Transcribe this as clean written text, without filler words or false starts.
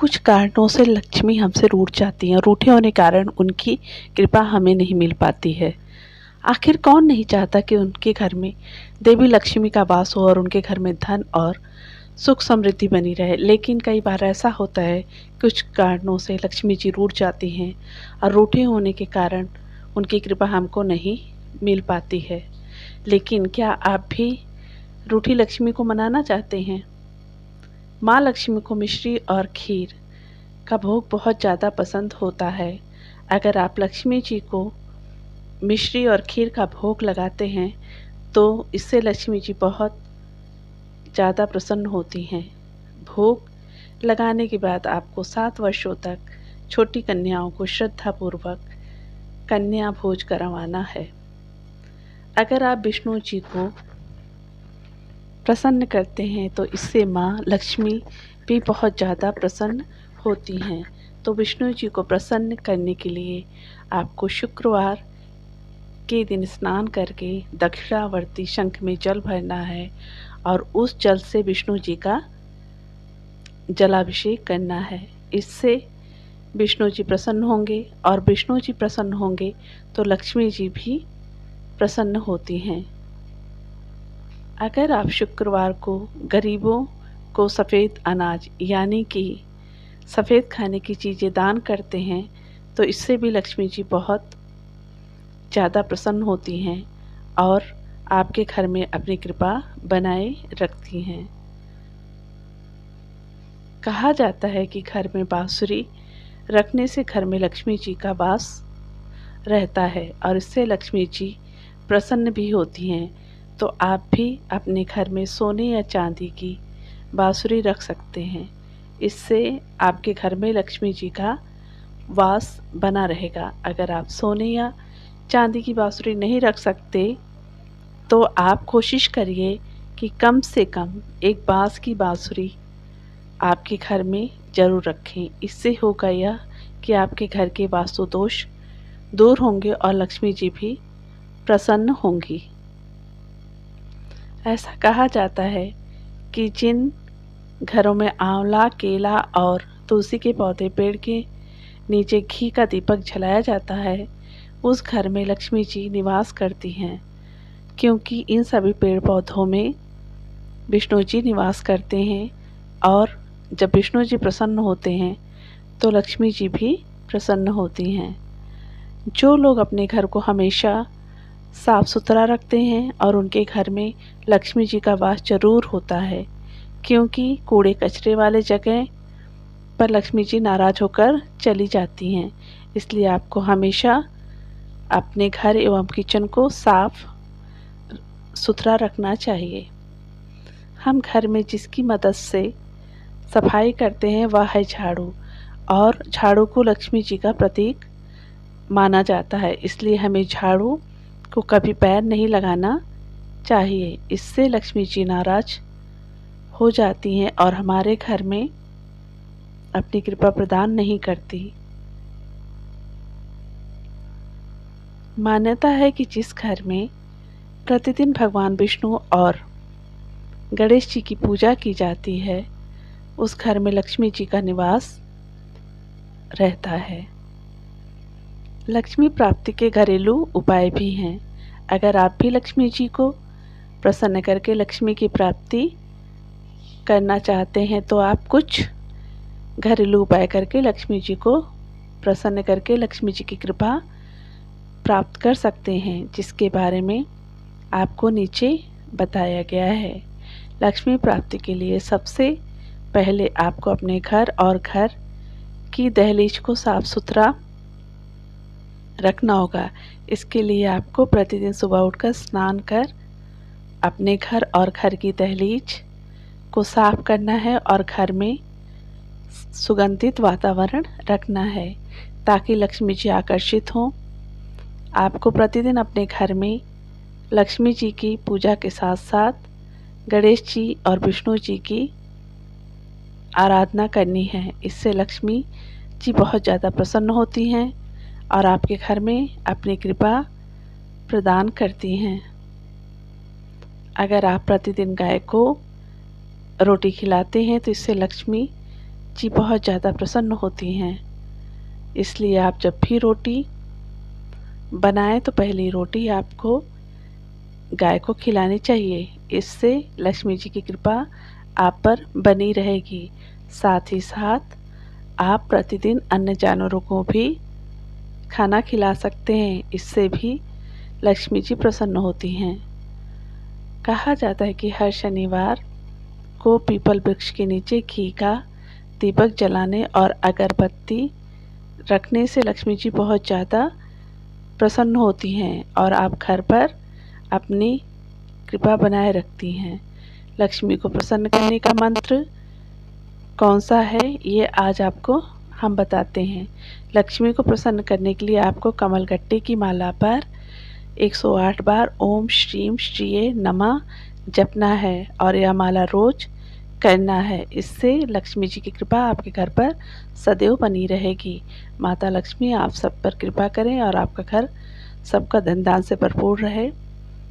कुछ कारणों से लक्ष्मी हमसे रूठ जाती हैं। रूठे होने के कारण उनकी कृपा हमें नहीं मिल पाती है। आखिर कौन नहीं चाहता कि उनके घर में देवी लक्ष्मी का वास हो और उनके घर में धन और सुख समृद्धि बनी रहे। लेकिन कई बार ऐसा होता है, कुछ कारणों से लक्ष्मी जी रूठ जाती हैं और रूठे होने के कारण उनकी कृपा हमको नहीं मिल पाती है। लेकिन क्या आप भी रूठी लक्ष्मी को मनाना चाहते हैं? माँ लक्ष्मी को मिश्री और खीर का भोग बहुत ज़्यादा पसंद होता है। अगर आप लक्ष्मी जी को मिश्री और खीर का भोग लगाते हैं तो इससे लक्ष्मी जी बहुत ज़्यादा प्रसन्न होती हैं। भोग लगाने के बाद आपको 7 वर्षों तक छोटी कन्याओं को श्रद्धापूर्वक कन्या भोज करवाना है। अगर आप विष्णु जी को प्रसन्न करते हैं तो इससे माँ लक्ष्मी भी बहुत ज़्यादा प्रसन्न होती हैं। तो विष्णु जी को प्रसन्न करने के लिए आपको शुक्रवार के दिन स्नान करके दक्षिणावर्ती शंख में जल भरना है और उस जल से विष्णु जी का जलाभिषेक करना है। इससे विष्णु जी प्रसन्न होंगे और विष्णु जी प्रसन्न होंगे तो लक्ष्मी जी भी प्रसन्न होती हैं। अगर आप शुक्रवार को गरीबों को सफ़ेद अनाज यानी कि सफ़ेद खाने की चीज़ें दान करते हैं तो इससे भी लक्ष्मी जी बहुत ज़्यादा प्रसन्न होती हैं और आपके घर में अपनी कृपा बनाए रखती हैं। कहा जाता है कि घर में बांसुरी रखने से घर में लक्ष्मी जी का वास रहता है और इससे लक्ष्मी जी प्रसन्न भी होती हैं। तो आप भी अपने घर में सोने या चांदी की बांसुरी रख सकते हैं। इससे आपके घर में लक्ष्मी जी का वास बना रहेगा। अगर आप सोने या चांदी की बांसुरी नहीं रख सकते तो आप कोशिश करिए कि कम से कम एक बांस की बांसुरी आपके घर में ज़रूर रखें। इससे होगा यह कि आपके घर के वास्तु दोष दूर होंगे और लक्ष्मी जी भी प्रसन्न होंगी। ऐसा कहा जाता है कि जिन घरों में आंवला, केला और तुलसी के पौधे पेड़ के नीचे घी का दीपक जलाया जाता है, उस घर में लक्ष्मी जी निवास करती हैं, क्योंकि इन सभी पेड़ पौधों में विष्णु जी निवास करते हैं और जब विष्णु जी प्रसन्न होते हैं तो लक्ष्मी जी भी प्रसन्न होती हैं। जो लोग अपने घर को हमेशा साफ सुथरा रखते हैं और उनके घर में लक्ष्मी जी का वास जरूर होता है, क्योंकि कूड़े कचरे वाले जगह पर लक्ष्मी जी नाराज होकर चली जाती हैं। इसलिए आपको हमेशा अपने घर एवं किचन को साफ सुथरा रखना चाहिए। हम घर में जिसकी मदद से सफाई करते हैं वह है झाड़ू, और झाड़ू को लक्ष्मी जी का प्रतीक माना जाता है। इसलिए हमें झाड़ू को कभी पैर नहीं लगाना चाहिए। इससे लक्ष्मी जी नाराज हो जाती हैं और हमारे घर में अपनी कृपा प्रदान नहीं करती। मान्यता है कि जिस घर में प्रतिदिन भगवान विष्णु और गणेश जी की पूजा की जाती है उस घर में लक्ष्मी जी का निवास रहता है। लक्ष्मी प्राप्ति के घरेलू उपाय भी हैं। अगर आप भी लक्ष्मी जी को प्रसन्न करके लक्ष्मी की प्राप्ति करना चाहते हैं तो आप कुछ घरेलू उपाय करके लक्ष्मी जी को प्रसन्न करके लक्ष्मी जी की कृपा प्राप्त कर सकते हैं, जिसके बारे में आपको नीचे बताया गया है। लक्ष्मी प्राप्ति के लिए सबसे पहले आपको अपने घर और घर की दहलीज को साफ सुथरा रखना होगा। इसके लिए आपको प्रतिदिन सुबह उठकर स्नान कर अपने घर और घर की दहलीज को साफ करना है और घर में सुगंधित वातावरण रखना है ताकि लक्ष्मी जी आकर्षित हों। आपको प्रतिदिन अपने घर में लक्ष्मी जी की पूजा के साथ साथ गणेश जी और विष्णु जी की आराधना करनी है। इससे लक्ष्मी जी बहुत ज़्यादा प्रसन्न होती हैं और आपके घर में अपनी कृपा प्रदान करती हैं। अगर आप प्रतिदिन गाय को रोटी खिलाते हैं तो इससे लक्ष्मी जी बहुत ज़्यादा प्रसन्न होती हैं। इसलिए आप जब भी रोटी बनाएं तो पहली रोटी आपको गाय को खिलानी चाहिए। इससे लक्ष्मी जी की कृपा आप पर बनी रहेगी। साथ ही साथ आप प्रतिदिन अन्य जानवरों को भी खाना खिला सकते हैं। इससे भी लक्ष्मी जी प्रसन्न होती हैं। कहा जाता है कि हर शनिवार को पीपल वृक्ष के नीचे घी का दीपक जलाने और अगरबत्ती रखने से लक्ष्मी जी बहुत ज़्यादा प्रसन्न होती हैं और आप घर पर अपनी कृपा बनाए रखती हैं। लक्ष्मी को प्रसन्न करने का मंत्र कौन सा है, ये आज आपको हम बताते हैं। लक्ष्मी को प्रसन्न करने के लिए आपको कमलगट्टे की माला पर 108 बार ओम श्रीम श्रीये नमः जपना है और यह माला रोज करना है। इससे लक्ष्मी जी की कृपा आपके घर पर सदैव बनी रहेगी। माता लक्ष्मी आप सब पर कृपा करें और आपका घर सबका धन दान से भरपूर रहे।